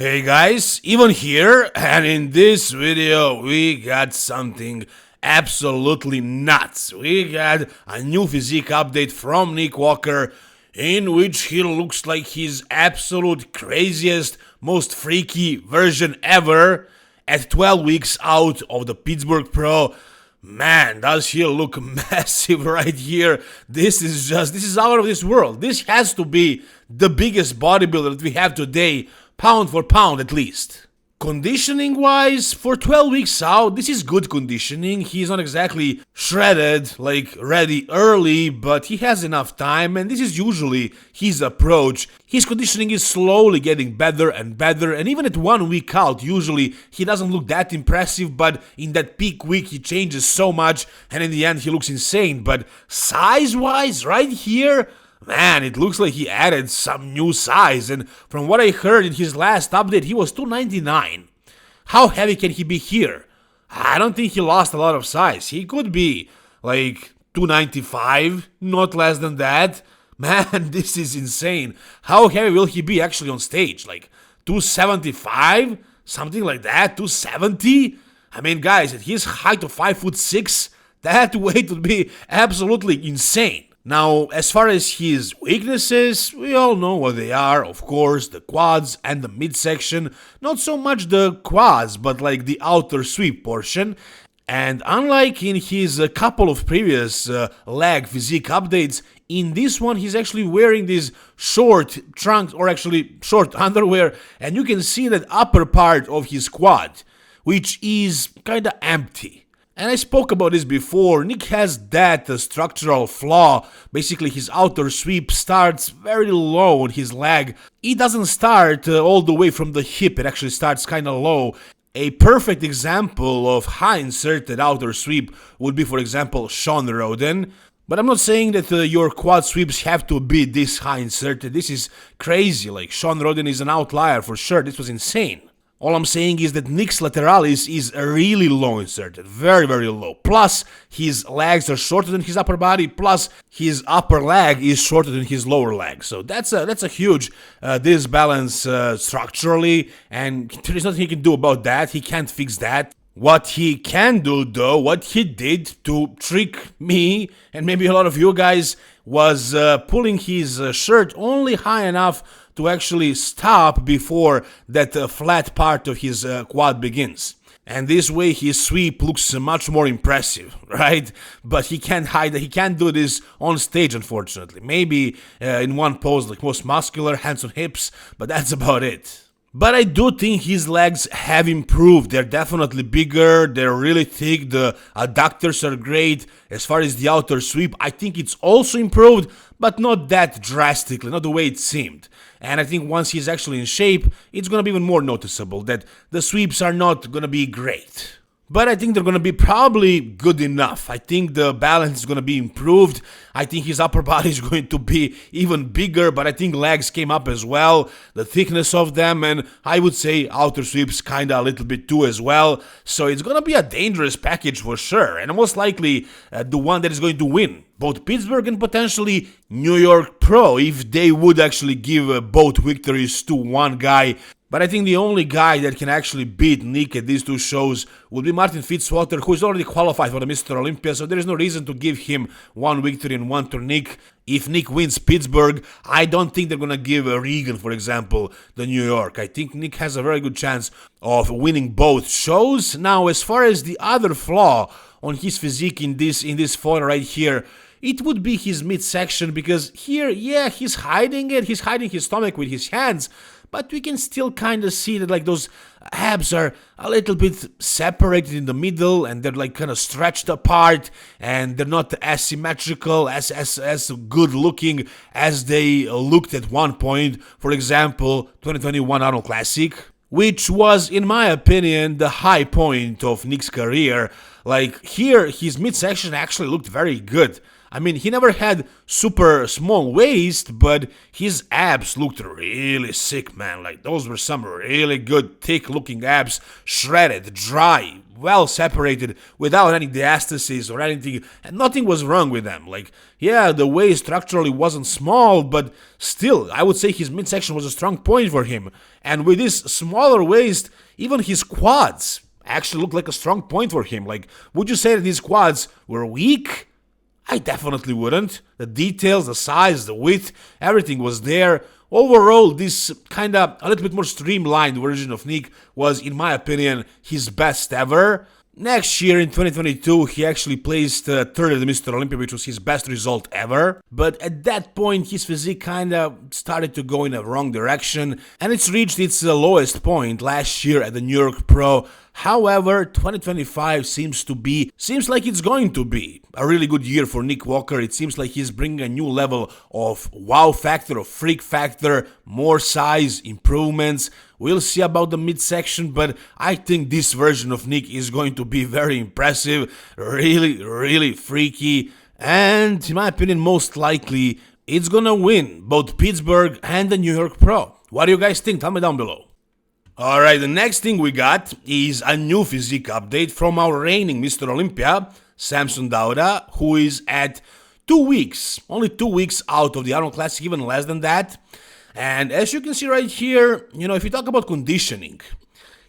Hey guys, Ivan here, and in this video we got something absolutely nuts. We got a new physique update from Nick Walker in which he looks like his absolute craziest, most freaky version ever at 12 weeks out of the Pittsburgh Pro. Man, does he look massive right here. This is out of this world. This has to be the biggest bodybuilder that we have today, pound for pound at least. Conditioning wise, for 12 weeks out, this is good conditioning. He's not exactly shredded, like ready early, but he has enough time, and this is usually his approach. His conditioning is slowly getting better and better, and even at 1 week out, usually he doesn't look that impressive, but in that peak week he changes so much, and in the end he looks insane. But size wise, right here, man, it looks like he added some new size, and from what I heard in his last update, he was 299. How heavy can he be here? I don't think he lost a lot of size. He could be like 295, not less than that. Man, this is insane. How heavy will he be actually on stage? Like 275? Something like that? 270? I mean, guys, at his height of 5'6", that weight would be absolutely insane. Now, as far as his weaknesses, we all know what they are, of course, the quads and the midsection. Not so much the quads, but like the outer sweep portion. And unlike in his couple of previous leg physique updates, in this one he's actually wearing these short trunks, or actually short underwear, and you can see that upper part of his quad, which is kinda empty. And I spoke about this before. Nick has that structural flaw. Basically, his outer sweep starts very low on his leg. It doesn't start all the way from the hip. It actually starts kind of low. A perfect example of high inserted outer sweep would be, for example, Sean Roden. But I'm not saying that your quad sweeps have to be this high inserted. This is crazy. Like, Sean Roden is an outlier for sure. This was insane. All I'm saying is that Nick's lateralis is really low inserted, very, very low. Plus, his legs are shorter than his upper body, plus his upper leg is shorter than his lower leg. So that's a huge disbalance structurally, and there is nothing he can do about that. He can't fix that. What he can do, though, what he did to trick me, and maybe a lot of you guys, was pulling his shirt only high enough to actually stop before that flat part of his quad begins. And this way his sweep looks much more impressive, right? But he can't hide that. He can't do this on stage, unfortunately. Maybe in one pose, like most muscular, hands on hips, but that's about it. But I do think his legs have improved. They're definitely bigger, they're really thick, the adductors are great. As far as the outer sweep, I think it's also improved, but not that drastically, not the way it seemed. And I think once he's actually in shape, it's gonna be even more noticeable that the sweeps are not gonna be great. But I think they're going to be probably good enough. I think the balance is going to be improved. I think his upper body is going to be even bigger, but I think legs came up as well, the thickness of them, and I would say outer sweeps kind of a little bit too as well. So it's going to be a dangerous package for sure, and most likely the one that is going to win both Pittsburgh and potentially New York Pro, if they would actually give both victories to one guy. But I think the only guy that can actually beat Nick at these two shows would be Martin Fitzwater, who is already qualified for the Mr. Olympia, so there is no reason to give him one victory and one to Nick. If Nick wins Pittsburgh, I don't think they're going to give Regan, for example, the New York. I think Nick has a very good chance of winning both shows. Now, as far as the other flaw on his physique in this photo right here, it would be his midsection, because here, yeah, he's hiding it. He's hiding his stomach with his hands, but we can still kind of see that like those abs are a little bit separated in the middle, and they're like kind of stretched apart, and they're not as symmetrical, as good looking as they looked at one point. For example, 2021 Arnold Classic, which was, in my opinion, the high point of Nick's career. Like here, his midsection actually looked very good. I mean, he never had super small waist, but his abs looked really sick, man. Like, those were some really good, thick-looking abs, shredded, dry, well separated, without any diastasis or anything, and nothing was wrong with them. Like, yeah, the waist structurally wasn't small, but still, I would say his midsection was a strong point for him. And with this smaller waist, even his quads actually looked like a strong point for him. Like, would you say that his quads were weak? I definitely wouldn't. The details, the size, the width, everything was there. Overall, this kind of a little bit more streamlined version of Nick was, in my opinion, his best ever. Next year, in 2022, he actually placed third at the Mr. Olympia, which was his best result ever. But at that point, his physique kind of started to go in a wrong direction, and it's reached its lowest point last year at the New York Pro. However, 2025 seems like it's going to be a really good year for Nick Walker. It seems like he's bringing a new level of wow factor, of freak factor, more size, improvements. We'll see about the midsection, but I think this version of Nick is going to be very impressive, really, really freaky, and in my opinion, most likely, it's gonna win both Pittsburgh and the New York Pro. What do you guys think? Tell me down below. Alright, the next thing we got is a new physique update from our reigning Mr. Olympia, Samson Dauda, who is at 2 weeks, only 2 weeks out of the Arnold Classic, even less than that. And as you can see right here, if you talk about conditioning,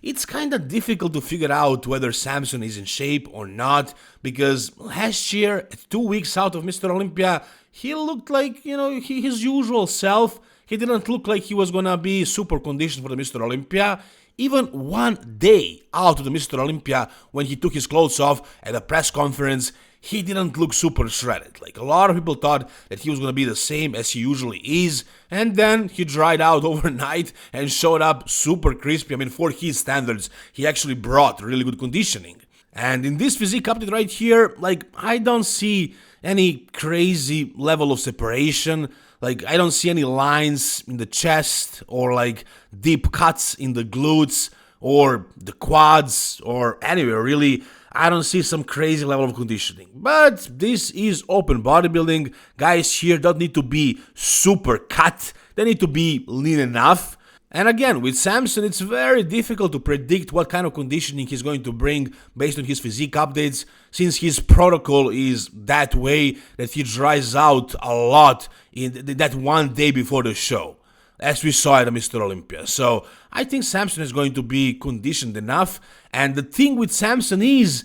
it's kind of difficult to figure out whether Samson is in shape or not, because last year, at 2 weeks out of Mr. Olympia, he looked like, his usual self. He didn't look like he was gonna be super conditioned for the Mr. Olympia. Even 1 day out of the Mr. Olympia, when he took his clothes off at a press conference, he didn't look super shredded. Like, a lot of people thought that he was gonna be the same as he usually is, and then he dried out overnight and showed up super crispy. I mean, for his standards, he actually brought really good conditioning. And in this physique update right here, like, I don't see any crazy level of separation. Like, I don't see any lines in the chest or like deep cuts in the glutes or the quads or anywhere really. I don't see some crazy level of conditioning. But this is open bodybuilding. Guys here don't need to be super cut. They need to be lean enough. And again, with Samson, it's very difficult to predict what kind of conditioning he's going to bring based on his physique updates, since his protocol is that way that he dries out a lot in that 1 day before the show, as we saw at Mr. Olympia. So I think Samson is going to be conditioned enough. And the thing with Samson is,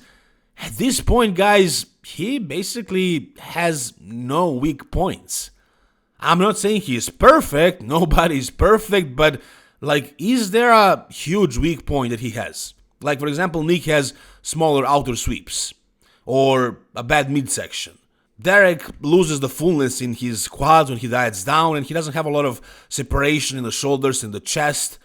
at this point, guys, he basically has no weak points. I'm not saying he is perfect, nobody's perfect, but like, is there a huge weak point that he has? Like, for example, Nick has smaller outer sweeps or a bad midsection. Derek loses the fullness in his quads when he diets down, and he doesn't have a lot of separation in the shoulders and the chest.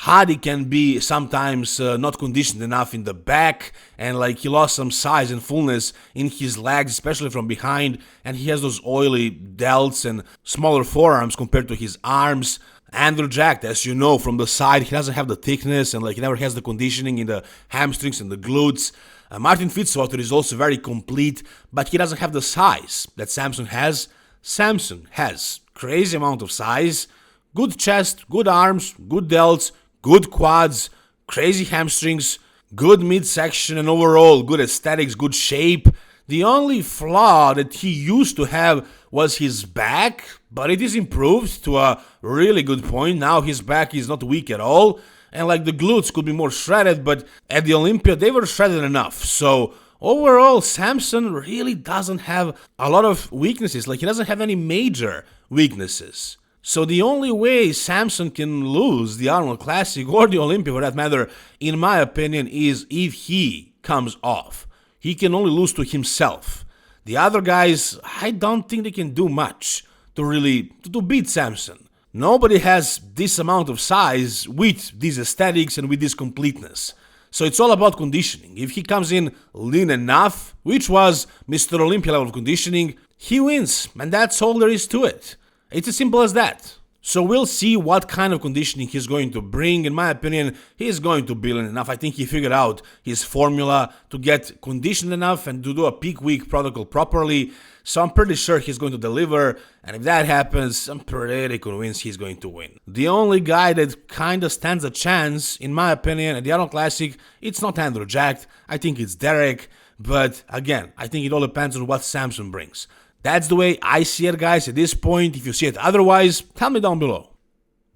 Hadi can be sometimes not conditioned enough in the back, and like, he lost some size and fullness in his legs, especially from behind, and he has those oily delts and smaller forearms compared to his arms. Andrew Jack, as you know, from the side, he doesn't have the thickness, and like, he never has the conditioning in the hamstrings and the glutes. Martin Fitzwater is also very complete, but he doesn't have the size that Samson has. Samson has crazy amount of size, good chest, good arms, good delts, good quads, crazy hamstrings, good midsection, and overall good aesthetics, good shape. The only flaw that he used to have was his back, but it is improved to a really good point. Now his back is not weak at all, and like, the glutes could be more shredded, but at the Olympia they were shredded enough. So overall, Samson really doesn't have a lot of weaknesses. Like, he doesn't have any major weaknesses. So the only way Samson can lose the Arnold Classic, or the Olympia for that matter, in my opinion, is if he comes off. He can only lose to himself. The other guys, I don't think they can do much to beat Samson. Nobody has this amount of size with these aesthetics and with this completeness. So it's all about conditioning. If he comes in lean enough, which was Mr. Olympia level of conditioning, he wins, and that's all there is to it. It's as simple as that. So we'll see what kind of conditioning he's going to bring. In my opinion, he's going to be lean enough. I think he figured out his formula to get conditioned enough and to do a peak week protocol properly. So I'm pretty sure he's going to deliver, and if that happens, I'm pretty convinced he's going to win. The only guy that kinda stands a chance, in my opinion, at the Arnold Classic, it's not Andrew Jack, I think it's Derek, but again, I think it all depends on what Samson brings. That's the way I see it, guys, at this point. If you see it otherwise, tell me down below.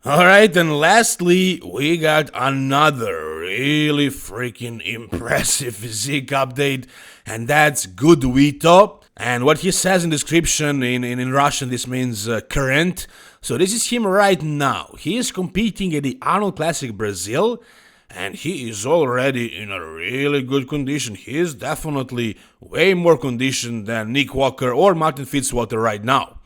Alright, and lastly, we got another really freaking impressive physique update, and that's Good Vito. And what he says in description, in Russian, this means current. So this is him right now. He is competing at the Arnold Classic Brazil, and he is already in a really good condition. He is definitely way more conditioned than Nick Walker or Martin Fitzwater right now.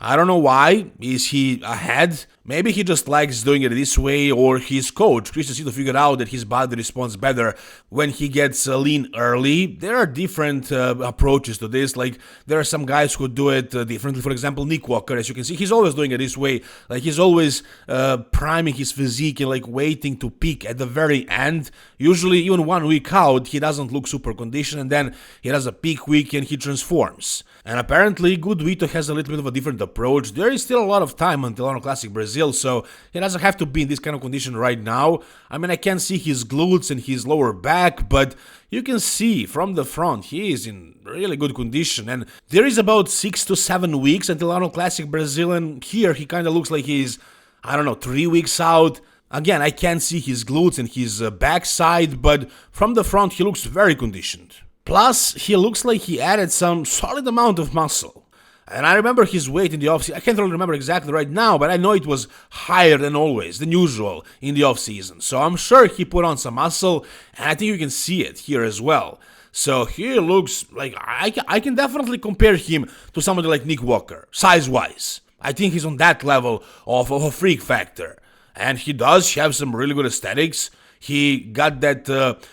I don't know why. Is he ahead? Maybe he just likes doing it this way, or his coach, Christian Vito, figured out that his body responds better when he gets lean early. There are different approaches to this. Like, there are some guys who do it differently. For example, Nick Walker, as you can see, he's always doing it this way. Like, he's always priming his physique and like waiting to peak at the very end. Usually, even 1 week out, he doesn't look super conditioned, and then he has a peak week and he transforms. And apparently, Good Vito has a little bit of a different approach. There is still a lot of time until Arnold Classic Brazil, so he doesn't have to be in this kind of condition right now. I mean, I can see his glutes and his lower back, but you can see from the front he is in really good condition. And there is about 6 to 7 weeks until Arnold Classic Brazil, and here he kind of looks like he's, I don't know, 3 weeks out. Again, I can't see his glutes and his backside, but from the front he looks very conditioned. Plus, he looks like he added some solid amount of muscle. And I remember his weight in the offseason. I can't really remember exactly right now, but I know it was higher than always, than usual in the offseason. So I'm sure he put on some muscle, and I think you can see it here as well. So he looks like I can definitely compare him to somebody like Nick Walker, size-wise. I think he's on that level of a freak factor. And he does have some really good aesthetics. He got that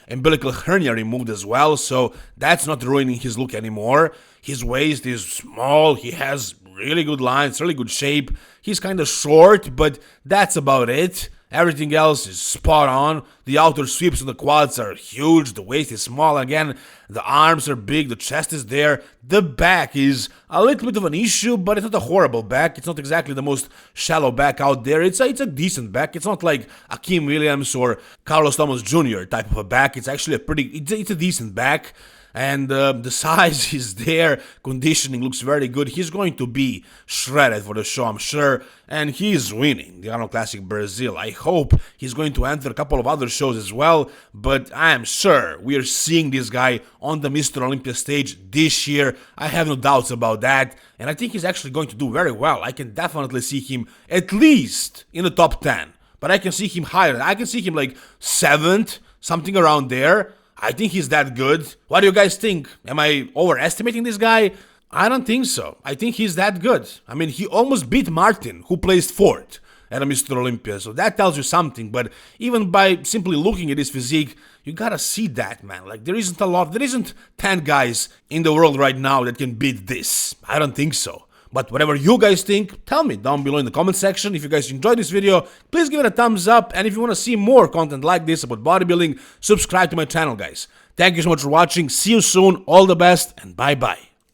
umbilical hernia removed as well, so that's not ruining his look anymore. His waist is small, he has really good lines, really good shape. He's kind of short, but that's about it. Everything else is spot on. The outer sweeps of the quads are huge, the waist is small again, the arms are big, the chest is there. The back is a little bit of an issue, but it's not a horrible back. It's not exactly the most shallow back out there. It's a decent back. It's not like Akeem Williams or Carlos Thomas Jr. type of a back. It's actually it's a decent back. And the size is there, conditioning looks very good. He's going to be shredded for the show, I'm sure, and he's winning the Arnold Classic Brazil. I hope he's going to enter a couple of other shows as well, but I am sure we are seeing this guy on the Mr. Olympia stage this year. I have no doubts about that, and I think he's actually going to do very well. I can definitely see him at least in the top 10, but I can see him higher. I can see him like 7th, something around there. I think he's that good. What do you guys think? Am I overestimating this guy? I don't think so. I think he's that good. I mean, he almost beat Martin, who placed 4th at a Mr. Olympia, so that tells you something. But even by simply looking at his physique, you gotta see that, man. Like, there isn't 10 guys in the world right now that can beat this. I don't think so. But whatever you guys think, tell me down below in the comment section. If you guys enjoyed this video, please give it a thumbs up. And if you want to see more content like this about bodybuilding, subscribe to my channel, guys. Thank you so much for watching. See you soon. All the best, and bye-bye.